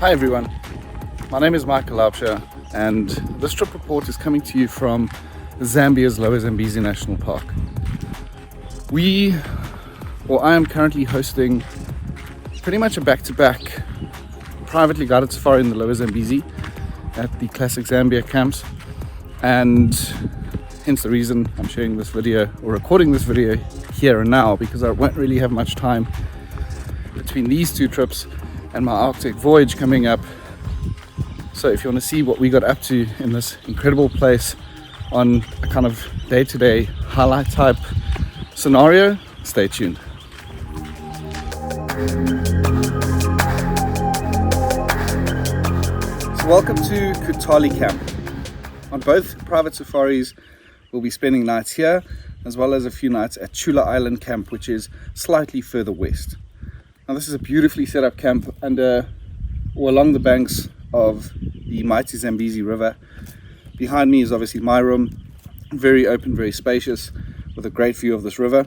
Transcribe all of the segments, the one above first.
Hi everyone, my name is Michael Laubscher and this trip report is coming to you from Zambia's Lower Zambezi National Park. I am currently hosting pretty much a back-to-back privately guided safari in the Lower Zambezi at the classic Zambia camps, and hence the reason I'm sharing this video or recording this video here and now, because I won't really have much time between these two trips and my Arctic voyage coming up. So if you want to see what we got up to in this incredible place on a kind of day-to-day highlight type scenario, stay tuned. So welcome to Kutali camp. On both private safaris we'll be spending nights here as well as a few nights at Chula Island camp, which is slightly further west. Now this is a beautifully set up camp along the banks of the mighty Zambezi River. Behind me is obviously my room, very open, very spacious, with a great view of this river.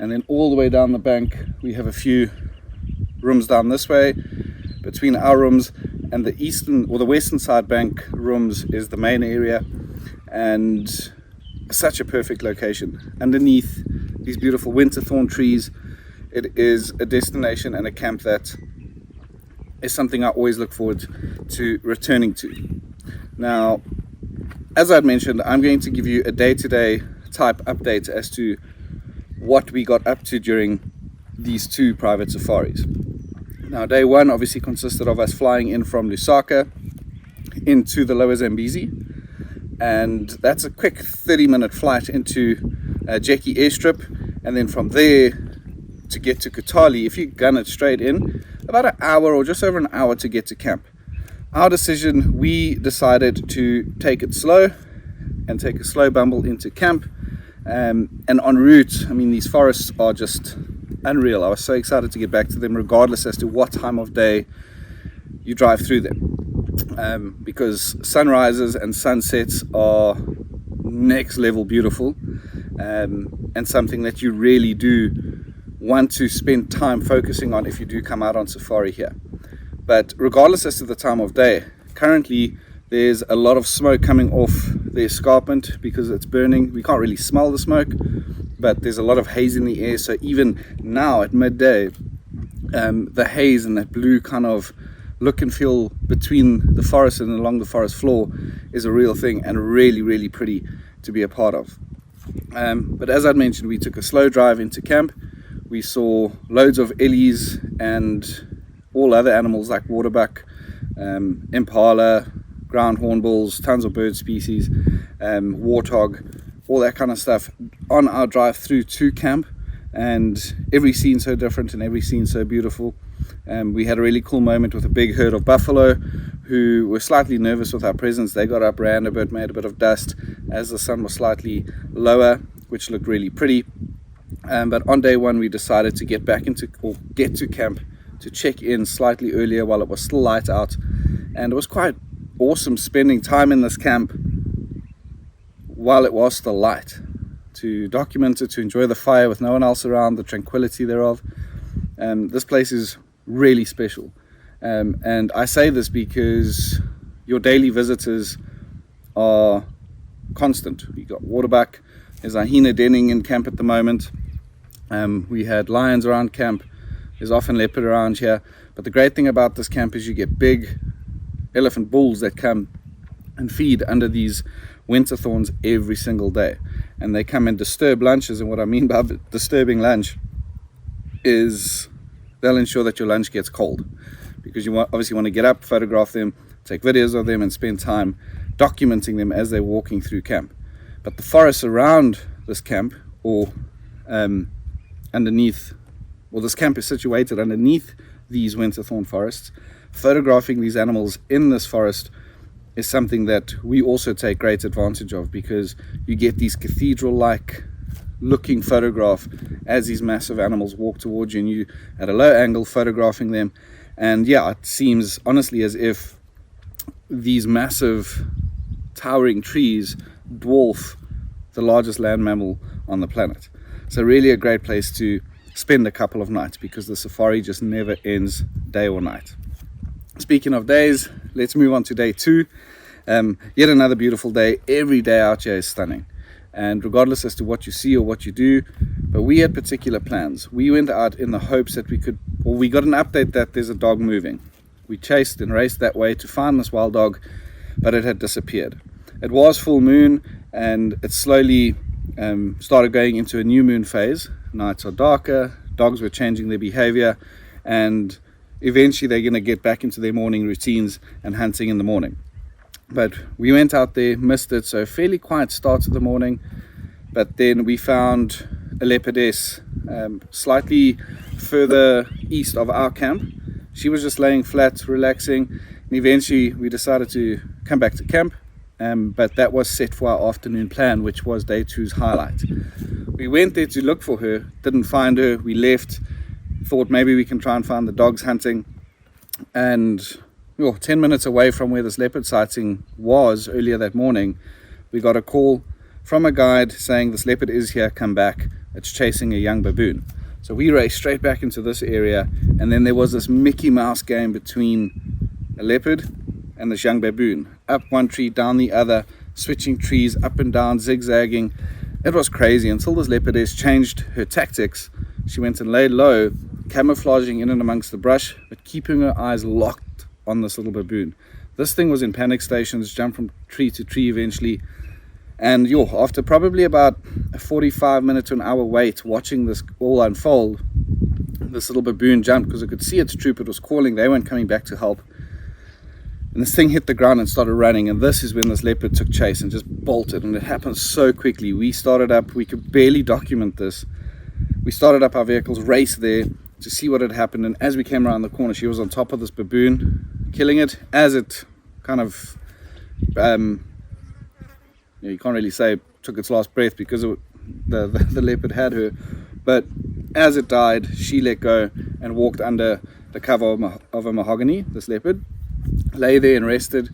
And then all the way down the bank we have a few rooms down this way. Between our rooms and the eastern or the western side bank rooms is the main area, and such a perfect location underneath these beautiful winter thorn trees. It is a destination and a camp that is something I always look forward to returning to. Now, as I'd mentioned, I'm going to give you a day-to-day type update as to what we got up to during these two private safaris. Now, day one obviously consisted of us flying in from Lusaka into the Lower Zambezi, and that's a quick 30-minute flight into Jeki airstrip, and then from there to get to Kutali, if you gun it straight in, about an hour or just over an hour to get to camp. Our decision, we decided to take it slow and take a slow bumble into camp, and en route, I mean, these forests are just unreal. I was so excited to get back to them regardless as to what time of day you drive through them, because sunrises and sunsets are next level beautiful, and something that you really do want to spend time focusing on if you do come out on safari here. But regardless as to the time of day, currently there's a lot of smoke coming off the escarpment because it's burning. We can't really smell the smoke, but there's a lot of haze in the air. So even now at midday, the haze and that blue kind of look and feel between the forest and along the forest floor is a real thing, and really, really pretty to be a part of. But as I'd mentioned, we took a slow drive into camp. We saw loads of ellies and all other animals like waterbuck, impala, ground hornbills, tons of bird species, warthog, all that kind of stuff on our drive through to camp. And every scene so different and every scene so beautiful. We had a really cool moment with a big herd of buffalo who were slightly nervous with our presence. They got up, ran a bit, made a bit of dust as the sun was slightly lower, which looked really pretty. But on day one we decided to get to camp to check in slightly earlier while it was still light out, and it was quite awesome spending time in this camp while it was still light, to document it, to enjoy the fire with no one else around, the tranquility thereof. This place is really special, and I say this because your daily visitors are constant. We got waterbuck, there's a hyena denning in camp at the moment. We had lions around camp. There's often leopard around here. But the great thing about this camp is you get big elephant bulls that come and feed under these winter thorns every single day. And they come and disturb lunches. And what I mean by disturbing lunch is they'll ensure that your lunch gets cold, because you obviously want to get up, photograph them, take videos of them, and spend time documenting them as they're walking through camp. But the forests around this camp, this camp is situated underneath these winter thorn forests. Photographing these animals in this forest is something that we also take great advantage of, because you get these cathedral-like looking photograph as these massive animals walk towards you, and you at a low angle photographing them. And yeah, it seems honestly as if these massive towering trees dwarf the largest land mammal on the planet. So really a great place to spend a couple of nights, because the safari just never ends day or night. Speaking of days, let's move on to day 2. Yet another beautiful day. Every day out here is stunning, and regardless as to what you see or what you do, but we had particular plans. We went out in the hopes that we got an update that there's a dog moving. We chased and raced that way to find this wild dog, but it had disappeared. It was full moon, and it slowly started going into a new moon phase. Nights are darker, dogs were changing their behavior, and eventually they're going to get back into their morning routines and hunting in the morning. But we went out there, missed it, so fairly quiet start to the morning. But then we found a leopardess slightly further east of our camp. She was just laying flat, relaxing, and eventually we decided to come back to camp. But that was set for our afternoon plan, which was day 2's highlight. We went there to look for her, didn't find her. We left, thought maybe we can try and find the dogs hunting, and 10 minutes away from where this leopard sighting was earlier that morning, we got a call from a guide saying this leopard is here, come back, it's chasing a young baboon. So we raced straight back into this area, and then there was this Mickey Mouse game between a leopard and this young baboon. Up one tree, down the other, switching trees, up and down, zigzagging. It was crazy until this leopardess changed her tactics. She went and laid low, camouflaging in and amongst the brush, but keeping her eyes locked on this little baboon. This thing was in panic stations, jumped from tree to tree eventually, and after probably about a 45-minute to an hour wait watching this all unfold, this little baboon jumped because it could see its troop. It was calling, they weren't coming back to help, and this thing hit the ground and started running. And this is when this leopard took chase and just bolted, and it happened so quickly. We could barely document this. We started up our vehicles, raced there to see what had happened, and as we came around the corner, she was on top of this baboon, killing it. As it kind of you can't really say took its last breath because the leopard had her, but as it died, she let go and walked under the cover of a mahogany. This leopard lay there and rested,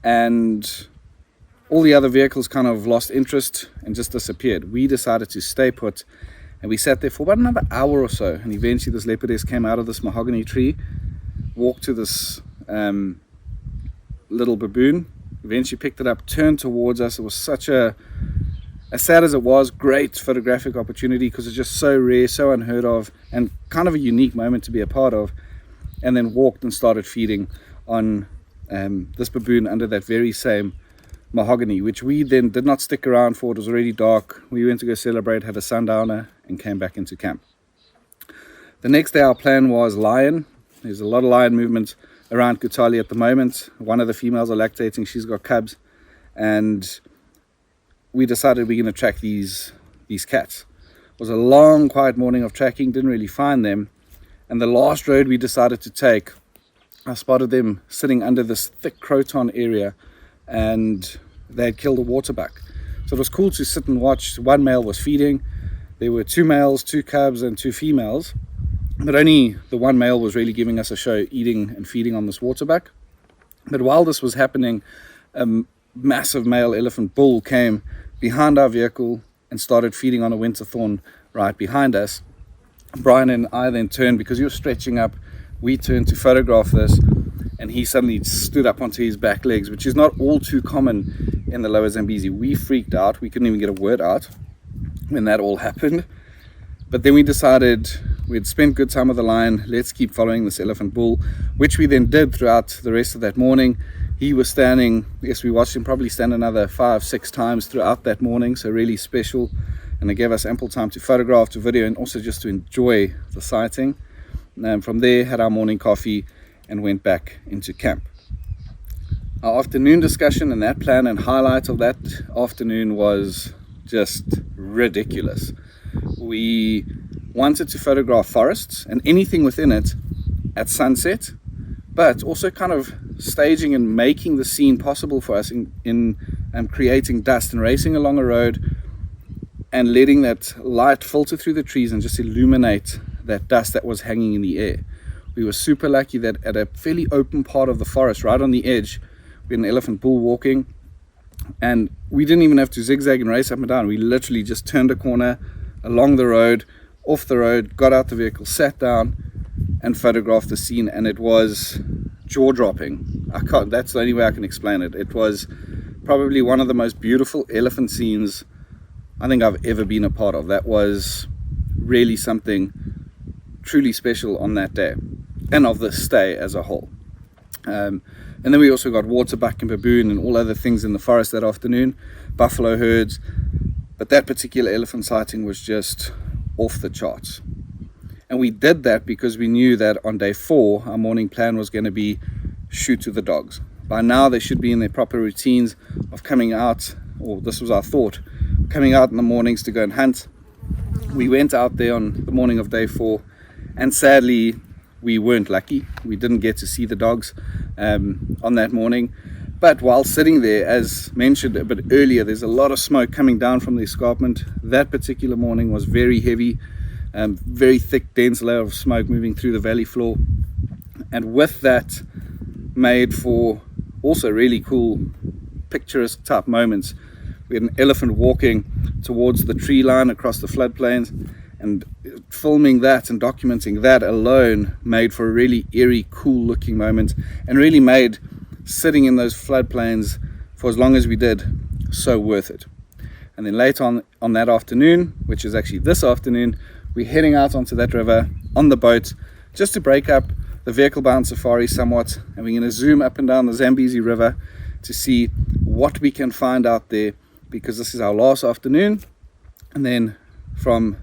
and all the other vehicles kind of lost interest and just disappeared. We decided to stay put, and we sat there for about another hour or so, and eventually this leopardess came out of this mahogany tree, walked to this little baboon, eventually picked it up, turned towards us. It was such as sad as it was, great photographic opportunity because it's just so rare, so unheard of, and kind of a unique moment to be a part of. And then walked and started feeding on this baboon under that very same mahogany, which we then did not stick around for. It was already dark. We went to go celebrate, had a sundowner, and came back into camp. The next day our plan was lion. There's a lot of lion movement around Kutali at the moment. One of the females are lactating, she's got cubs, and we decided we're going to track these cats. It was a long quiet morning of tracking, didn't really find them, and the last road we decided to take, I spotted them sitting under this thick croton area, and they had killed a waterbuck. So it was cool to sit and watch. One male was feeding. There were 2 males, 2 cubs, and 2 females, but only the one male was really giving us a show, eating and feeding on this waterbuck. But while this was happening, a massive male elephant bull came behind our vehicle and started feeding on a winter thorn right behind us. Brian and I then turned, because he was stretching up, we turned to photograph this, and he suddenly stood up onto his back legs, which is not all too common in the Lower Zambezi. We freaked out. We couldn't even get a word out when that all happened. But then we decided we'd spent good time with the lion, let's keep following this elephant bull, which we then did throughout the rest of that morning. He was standing, yes, we watched him probably stand another 5-6 times throughout that morning, so really special, and it gave us ample time to photograph, to video, and also just to enjoy the sighting. From there, had our morning coffee and went back into camp. Our afternoon discussion and that plan and highlight of that afternoon was just ridiculous. We wanted to photograph forests and anything within it at sunset, but also kind of staging and making the scene possible for us in creating dust and racing along a road and letting that light filter through the trees and just illuminate that dust that was hanging in the air. We were super lucky that at a fairly open part of the forest, right on the edge, we had an elephant bull walking, and we didn't even have to zigzag and race up and down. We literally just turned a corner along the road, off the road, got out the vehicle, sat down and photographed the scene, and it was jaw-dropping. That's the only way I can explain it. It was probably one of the most beautiful elephant scenes I think I've ever been a part of. That was really something truly special on that day, and of the stay as a whole. And then we also got waterbuck and baboon and all other things in the forest that afternoon, buffalo herds, but that particular elephant sighting was just off the charts. And we did that because we knew that on day 4 our morning plan was going to be shoot to the dogs. By now they should be in their proper routines of coming out, or this was our thought, coming out in the mornings to go and hunt. We went out there on the morning of day 4, and sadly we weren't lucky. We didn't get to see the dogs on that morning. But while sitting there, as mentioned a bit earlier, there's a lot of smoke coming down from the escarpment. That particular morning was very heavy, very thick, dense layer of smoke moving through the valley floor, and with that made for also really cool picturesque type moments. We had an elephant walking towards the tree line across the floodplains, and filming that and documenting that alone made for a really eerie, cool looking moment, and really made sitting in those floodplains for as long as we did so worth it. And then later on that afternoon, which is actually this afternoon, we're heading out onto that river on the boat just to break up the vehicle bound safari somewhat, and we're going to zoom up and down the Zambezi river to see what we can find out there, because this is our last afternoon, and then from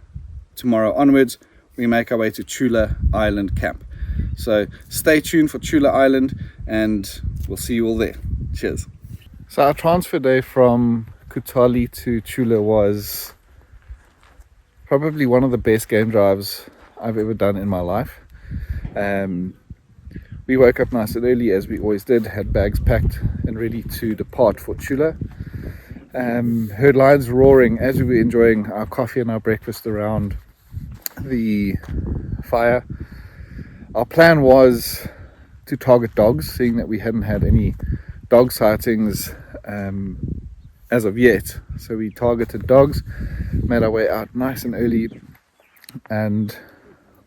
tomorrow onwards we make our way to Chula Island camp. So stay tuned for Chula Island, and we'll see you all there. Cheers. So our transfer day from Kutali to Chula was probably one of the best game drives I've ever done in my life. We woke up nice and early, as we always did, had bags packed and ready to depart for Chula. Heard lions roaring as we were enjoying our coffee and our breakfast around the fire. Our plan was to target dogs, seeing that we hadn't had any dog sightings as of yet. So we targeted dogs, made our way out nice and early, and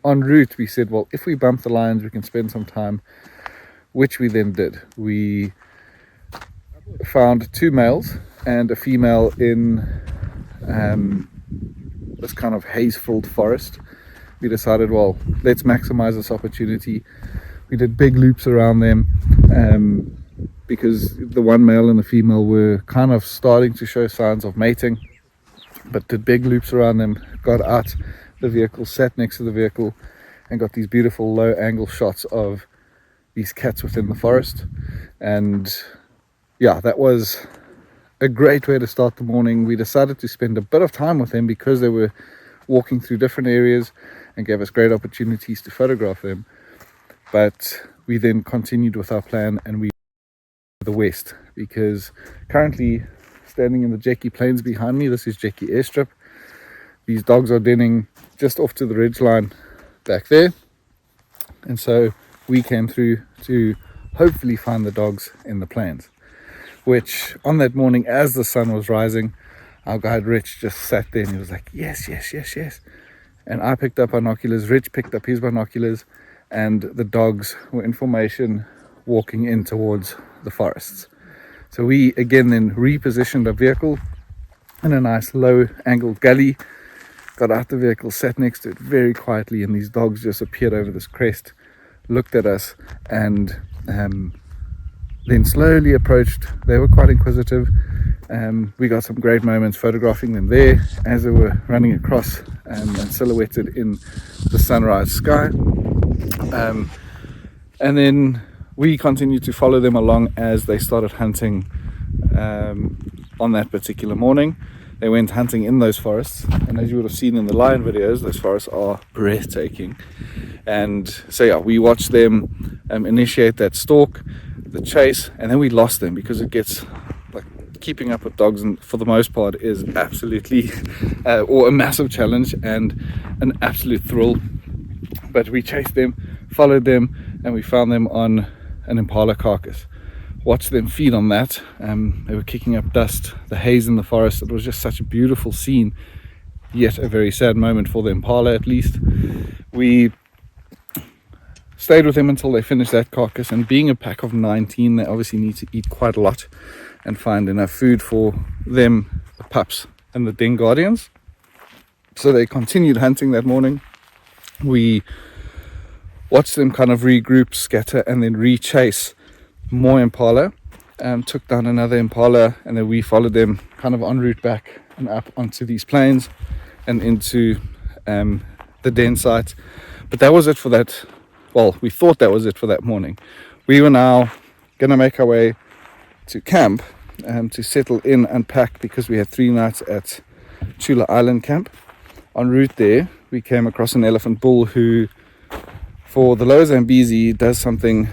en route we said, well, if we bump the lions we can spend some time, which we then did. We found 2 males and a female in this kind of haze-filled forest. We decided, well, let's maximize this opportunity. We did big loops around them because the one male and the female were kind of starting to show signs of mating, but did big loops around them, got out the vehicle, sat next to the vehicle, and got these beautiful low angle shots of these cats within the forest. And yeah, that was a great way to start the morning. We decided to spend a bit of time with them because they were walking through different areas and gave us great opportunities to photograph them. But we then continued with our plan, and we the west, because currently standing in the Jackie Plains behind me, this is Jackie Airstrip. These dogs are denning just off to the ridgeline back there, and so we came through to hopefully find the dogs in the plains, which on that morning as the sun was rising, our guide Rich just sat there and he was like, yes, yes, yes, yes. And I picked up binoculars, Rich picked up his binoculars, and the dogs were in formation walking in towards the forests. So we again then repositioned our vehicle in a nice low angled gully, got out the vehicle, sat next to it very quietly, and these dogs just appeared over this crest, looked at us, and then slowly approached. They were quite inquisitive. We got some great moments photographing them there as they were running across and silhouetted in the sunrise sky. And then we continued to follow them along as they started hunting on that particular morning. They went hunting in those forests, and as you would have seen in the lion videos, those forests are breathtaking. And so yeah, we watched them initiate that stalk, the chase, and then we lost them because it gets like keeping up with dogs, and for the most part is absolutely or a massive challenge and an absolute thrill. But we chased them, followed them, and we found them on an impala carcass. Watched them feed on that. They were kicking up dust, the haze in the forest. It was just such a beautiful scene, yet a very sad moment for the impala at least. We stayed with them until they finished that carcass, and being a pack of 19, they obviously need to eat quite a lot and find enough food for them, the pups and the den guardians. So they continued hunting that morning. We watched them kind of regroup, scatter, and then re-chase more impala. Took down another impala, and then we followed them kind of en route back and up onto these plains and into the den site. But that was it for that. Well, we thought that was it for that morning. We were now going to make our way to camp to settle in and pack, because we had 3 nights at Chula Island camp. En route there, we came across an elephant bull who, for the Lower Zambezi, does something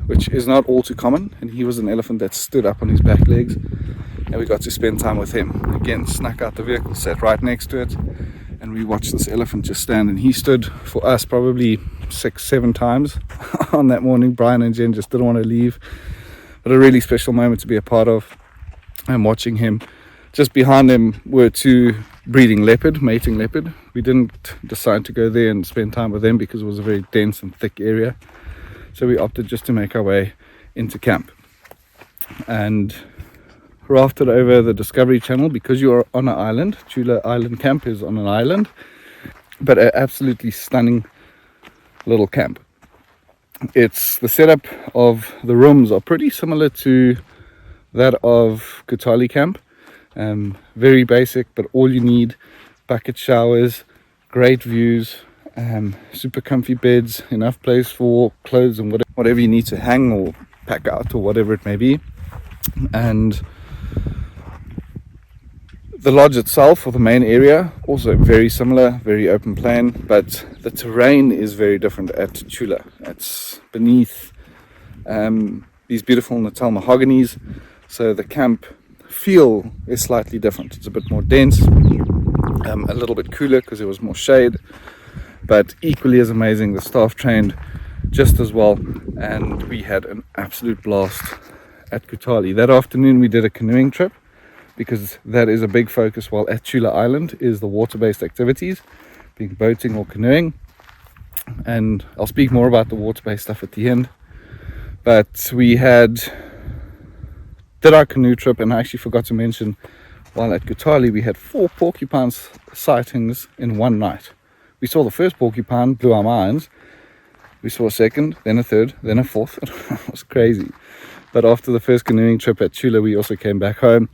which is not all too common, and he was an elephant that stood up on his back legs, and we got to spend time with him. Again, snuck out the vehicle, sat right next to it, and we watched this elephant just stand, and he stood for us probably 6-7 times on that morning. Brian and Jen just didn't want to leave, but a really special moment to be a part of. And watching him, just behind him were 2 breeding leopard, mating leopard. We didn't decide to go there and spend time with them because it was a very dense and thick area, so we opted just to make our way into camp and rafted over the Discovery Channel, because you are on an island. Chula Island camp is on an island, but an absolutely stunning little camp. It's the setup of the rooms are pretty similar to that of Kutali camp. Very basic, but all you need: bucket showers, great views, super comfy beds, enough place for clothes and whatever you need to hang or pack out or whatever it may be. And the lodge itself, or the main area, also very similar, very open plan, but the terrain is very different at Chula. It's beneath these beautiful Natal mahoganies, so the camp feel is slightly different. It's a bit more dense, a little bit cooler because there was more shade, but equally as amazing. The staff trained just as well, and we had an absolute blast at Kutali. That afternoon we did a canoeing trip, because that is a big focus while at Chula Island, is the water-based activities, being boating or canoeing. And I'll speak more about the water-based stuff at the end. But we did our canoe trip, and I actually forgot to mention, while at Kutali we had 4 porcupine sightings in one night. We saw the first porcupine, blew our minds. We saw a second, then a third, then a fourth. It was crazy. But after the first canoeing trip at Chula, we also came back home,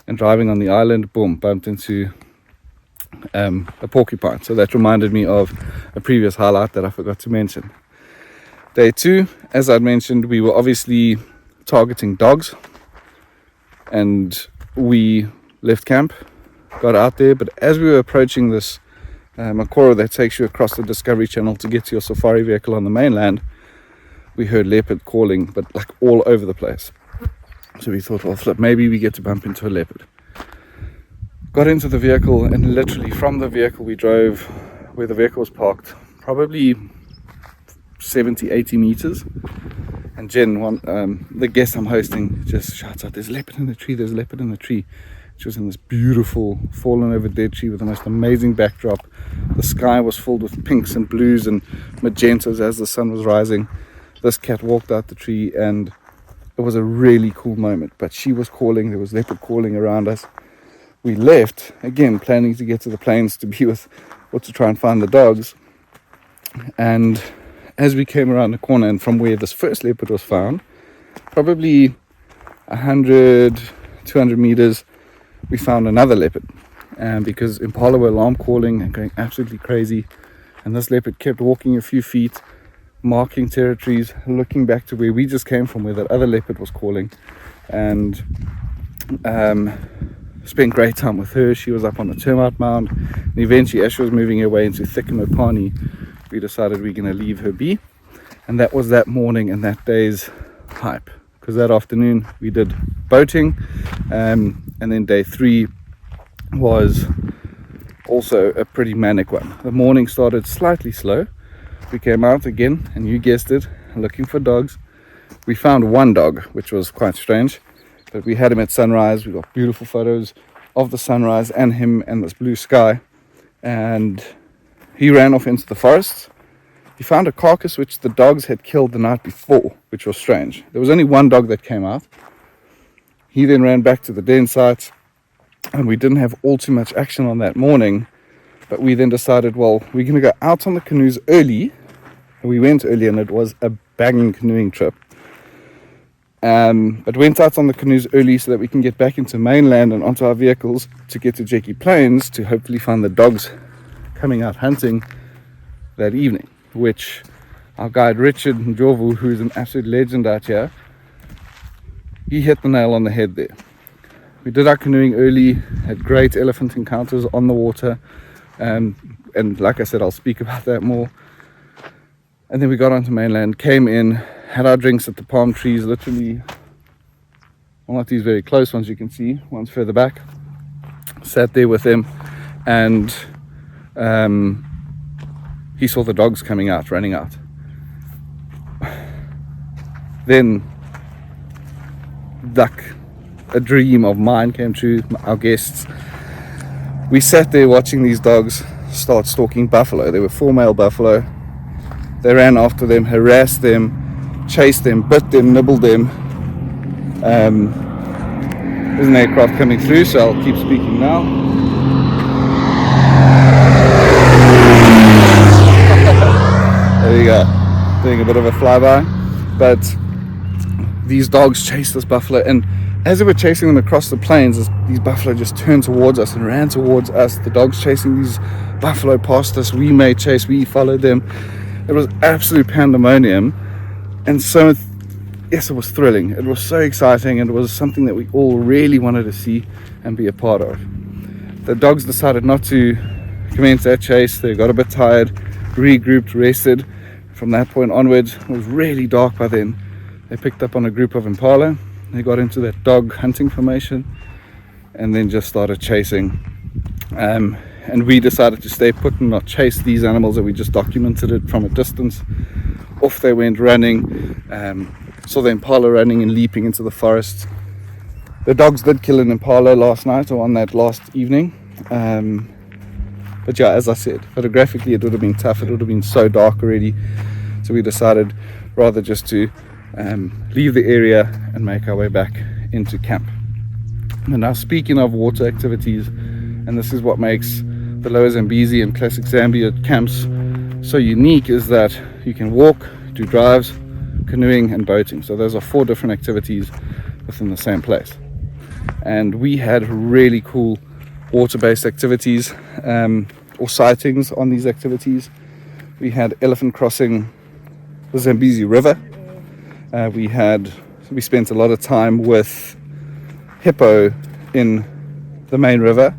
and driving on the island, boom, bumped into a porcupine. So that reminded me of a previous highlight that I forgot to mention. Day 2, as I'd mentioned, we were obviously targeting dogs, and we left camp, got out there, but as we were approaching this Makoro that takes you across the Discovery Channel to get to your safari vehicle on the mainland, we heard leopard calling, but like all over the place. So we thought, well, flip, maybe we get to bump into a leopard. Got into the vehicle, and literally from the vehicle we drove where the vehicle was parked, probably 70-80 meters, and Jen, the guest I'm hosting, just shouts out, "There's a leopard in the tree, there's a leopard in the tree." She was in this beautiful fallen over dead tree with the most amazing backdrop. The sky was filled with pinks and blues and magentas as the sun was rising. This cat walked out the tree, and it was a really cool moment. But she was calling, there was leopard calling around us. We left, again, planning to get to the plains to be with, or to try and find the dogs. And as we came around the corner, and from where this first leopard was found, probably 100, 200 meters, we found another leopard. And because impala were alarm calling and going absolutely crazy, and this leopard kept walking a few feet, marking territories, looking back to where we just came from, where that other leopard was calling, and spent great time with her. She was up on the termite mound, and eventually, as she was moving her way into Thickamopani, we decided we're going to leave her be. And that was that morning and that day's hype, because that afternoon we did boating, and then day 3 was also a pretty manic one. The morning started slightly slow. We came out again, and you guessed it, looking for dogs. We found one dog, which was quite strange, but we had him at sunrise. We got beautiful photos of the sunrise and him and this blue sky, and he ran off into the forest. he found a carcass which the dogs had killed the night before, which was strange. There was only one dog that came out. He then ran back to the den site, and we didn't have all too much action on that morning, but we then decided, well, we're going to go out on the canoes early. And we went early, and it was a banging canoeing trip. But went out on the canoes early so that we can get back into mainland and onto our vehicles to get to Jeki Plains to hopefully find the dogs coming out hunting that evening, which our guide Richard Njovu, who is an absolute legend out here, he hit the nail on the head there. We did our canoeing early, had great elephant encounters on the water, and like I said, I'll speak about that more. And then we got onto mainland, came in, had our drinks at the palm trees, literally, well, not these very close ones you can see, one's further back. Sat there with him, and he saw the dogs coming out, running out. Then, a dream of mine came true, our guests. We sat there watching these dogs start stalking buffalo. There were 4 male buffalo. They ran after them, harassed them, chased them, bit them, nibbled them. There's an aircraft coming through, so I'll keep speaking now. There you go, doing a bit of a flyby. But these dogs chased this buffalo, and as they were chasing them across the plains, these buffalo just turned towards us and ran towards us. The dogs chasing these buffalo past us, we made chase, we followed them. It was absolute pandemonium, and so yes, it was thrilling. It was so exciting, and it was something that we all really wanted to see and be a part of. The dogs decided not to commence that chase. They got a bit tired, regrouped, rested. From that point onwards, it was really dark by then. They picked up on a group of impala. They got into that dog hunting formation and then just started chasing. And we decided to stay put and not chase these animals, and we just documented it from a distance. Off they went running. Saw the impala running and leaping into the forest. The dogs did kill an impala last night, or on that last evening. But yeah, as I said, photographically it would have been tough. It would have been so dark already. So we decided rather just to leave the area and make our way back into camp. And now, speaking of water activities, and this is what makes the Lower Zambezi and Classic Zambia camps so unique, is that you can walk, do drives, canoeing and boating. So those are 4 different activities within the same place. And we had really cool water-based activities or sightings on these activities. We had elephant crossing the Zambezi River. We spent a lot of time with hippo in the main river,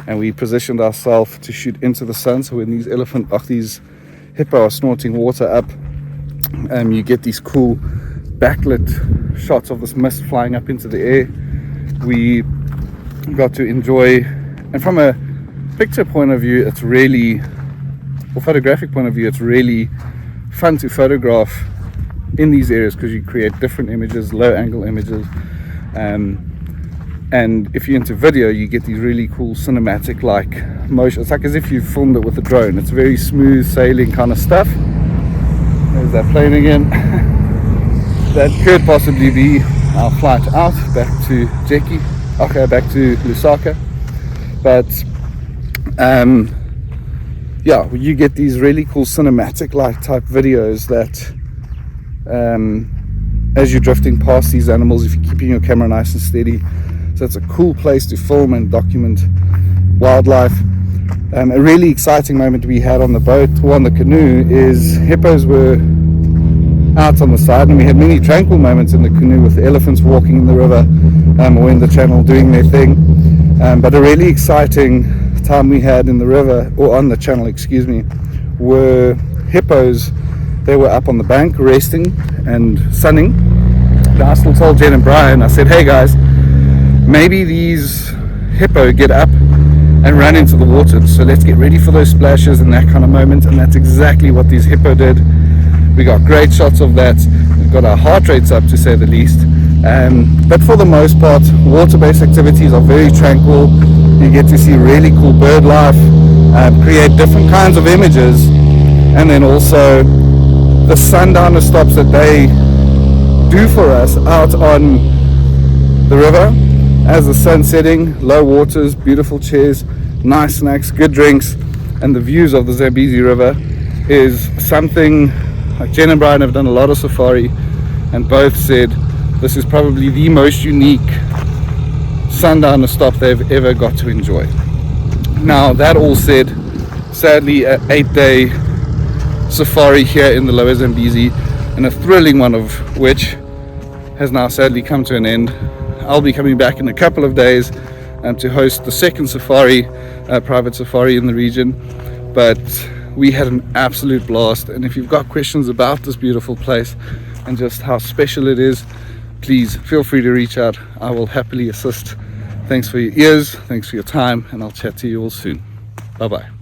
and we positioned ourselves to shoot into the sun. So when these hippo are snorting water up, you get these cool backlit shots of this mist flying up into the air. We got to enjoy, and from a picture point of view, it's really, or photographic point of view, it's really fun to photograph in these areas because you create different images, low angle images, and if you're into video, you get these really cool cinematic like motion. It's like as if you filmed it with a drone. It's very smooth sailing kind of stuff. There's that plane again. That could possibly be our flight out back to Jeki, okay, back to Lusaka. But yeah, you get these really cool cinematic like type videos that as you're drifting past these animals, if you're keeping your camera nice and steady. So it's a cool place to film and document wildlife. A really exciting moment we had on the boat or on the canoe is hippos were out on the side, and we had many tranquil moments in the canoe with the elephants walking in the river or in the channel doing their thing. But a really exciting time we had in the river, or on the channel, excuse me, were hippos. They were up on the bank resting and sunning. And I still told Jen and Brian, I said, hey guys, maybe these hippo get up and run into the water, so let's get ready for those splashes and that kind of moment. And that's exactly what these hippo did. We got great shots of that. We got our heart rates up, to say the least. But for the most part, water-based activities are very tranquil. You get to see really cool bird life, create different kinds of images and then also the sundowner stops that they do for us out on the river as the sun's setting, low waters, beautiful chairs, nice snacks, good drinks, and the views of the Zambezi River is something. Like Jen and Brian have done a lot of safari and both said this is probably the most unique sundowner stop they've ever got to enjoy. Now that all said, sadly an 8-day safari here in the Lower Zambezi, and a thrilling one of which has now sadly come to an end. I'll be coming back in a couple of days to host the second safari, private safari in the region, but we had an absolute blast. And if you've got questions about this beautiful place and just how special it is, please feel free to reach out. I will happily assist. Thanks for your ears, thanks for your time, and I'll chat to you all soon. Bye bye.